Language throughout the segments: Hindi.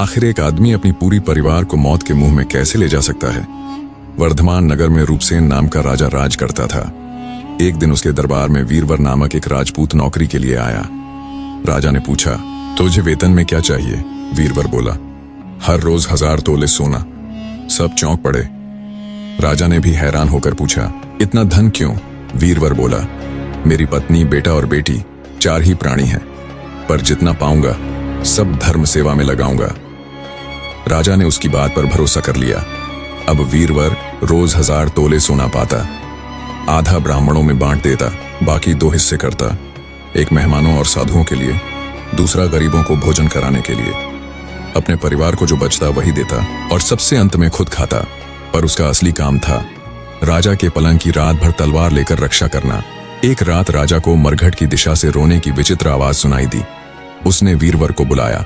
आखिर एक आदमी अपनी पूरी परिवार को मौत के मुंह में कैसे ले जा सकता है। वर्धमान नगर में रूपसेन नाम का राजा राज करता था। एक दिन उसके दरबार में वीरवर नामक एक राजपूत नौकरी के लिए आया। राजा ने पूछा, तुझे वेतन में क्या चाहिए? वीरवर बोला, हर रोज 1000 तोले सोना। सब चौंक पड़े। राजा ने भी हैरान होकर पूछा, इतना धन क्यों? वीरवर बोला, मेरी पत्नी, बेटा और बेटी 4 ही प्राणी हैं, पर जितना पाऊंगा सब धर्म सेवा में लगाऊंगा। राजा ने उसकी बात पर भरोसा कर लिया। अब वीरवर रोज 1000 तोले सोना पाता। आधा ब्राह्मणों में बांट देता, बाकी 2 हिस्से करता, एक मेहमानों और साधुओं के लिए, दूसरा गरीबों को भोजन कराने के लिए। अपने परिवार को जो बचता वही देता और सबसे अंत में खुद खाता। पर उसका असली काम था राजा के पलंग की रात भर तलवार लेकर रक्षा करना। एक रात राजा को मरघट की दिशा से रोने की विचित्र आवाज सुनाई दी। उसने वीरवर को बुलाया।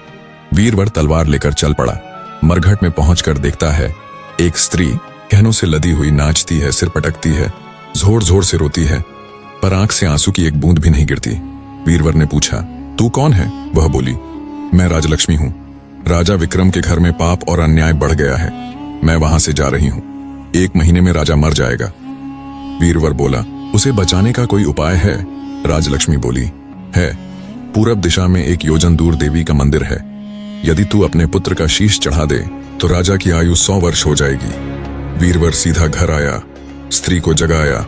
वीरवर तलवार लेकर चल पड़ा। मरघट में पहुंचकर देखता है एक स्त्री कहनों से लदी हुई नाचती है, सिर पटकती है, जोर जोर से रोती है, पर आंख से आंसू की एक बूंद भी नहीं गिरती। वीरवर ने पूछा, तू कौन है? वह बोली, मैं राजलक्ष्मी हूं। राजा विक्रम के घर में पाप और अन्याय बढ़ गया है, मैं वहां से जा रही हूं। 1 महीने में राजा मर जाएगा। वीरवर बोला, उसे बचाने का कोई उपाय है? राजलक्ष्मी बोली, है। पूरब दिशा में 1 योजन दूर देवी का मंदिर है। यदि तू अपने पुत्र का शीश चढ़ा दे तो राजा की आयु 100 वर्ष हो जाएगी। वीरवर सीधा घर आया, स्त्री को जगाया,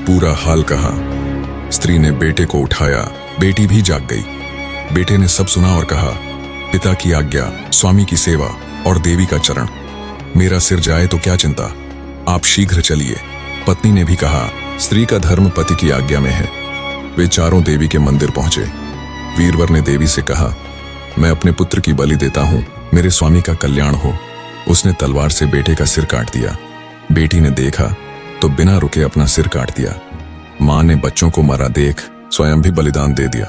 पूरा हाल कहा। स्त्री ने बेटे को उठाया, बेटी भी जाग गई। बेटे ने सब सुना और कहा, पिता की आज्ञा, स्वामी की सेवा और देवी का चरण। मेरा सिर जाए तो क्या चिंता, आप शीघ्र चलिए। पत्नी ने भी कहा, स्त्री का धर्म पति की आज्ञा में है। वे चारों देवी के मंदिर पहुंचे। वीरवर ने देवी से कहा, मैं अपने पुत्र की बलि देता हूं, मेरे स्वामी का कल्याण हो। उसने तलवार से बेटे का सिर काट दिया। बेटी ने देखा तो बिना रुके अपना सिर काट दिया। मां ने बच्चों को मरा देख स्वयं भी बलिदान दे दिया।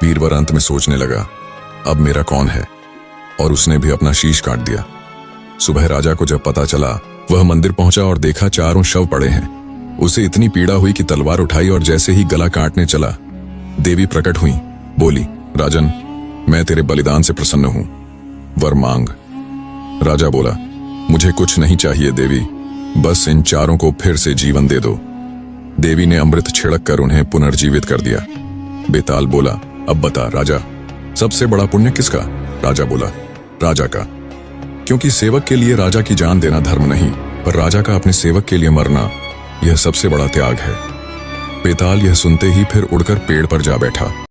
वीरवर अंत में सोचने लगा, अब मेरा कौन है, और उसने भी अपना शीश काट दिया। सुबह राजा को जब पता चला, वह मंदिर पहुंचा और देखा चारों शव पड़े हैं। उसे इतनी पीड़ा हुई कि तलवार उठाई और जैसे ही गला काटने चला, देवी प्रकट हुई। बोली, राजन, मैं तेरे बलिदान से प्रसन्न हूं, वर मांग। राजा बोला, मुझे कुछ नहीं चाहिए देवी, बस इन चारों को फिर से जीवन दे दो। देवी ने अमृत छिड़क कर उन्हें पुनर्जीवित कर दिया। बेताल बोला, अब बता राजा, सबसे बड़ा पुण्य किसका? राजा बोला, राजा का, क्योंकि सेवक के लिए राजा की जान देना धर्म नहीं, पर राजा का अपने सेवक के लिए मरना, यह सबसे बड़ा त्याग है। बेताल यह सुनते ही फिर उड़कर पेड़ पर जा बैठा।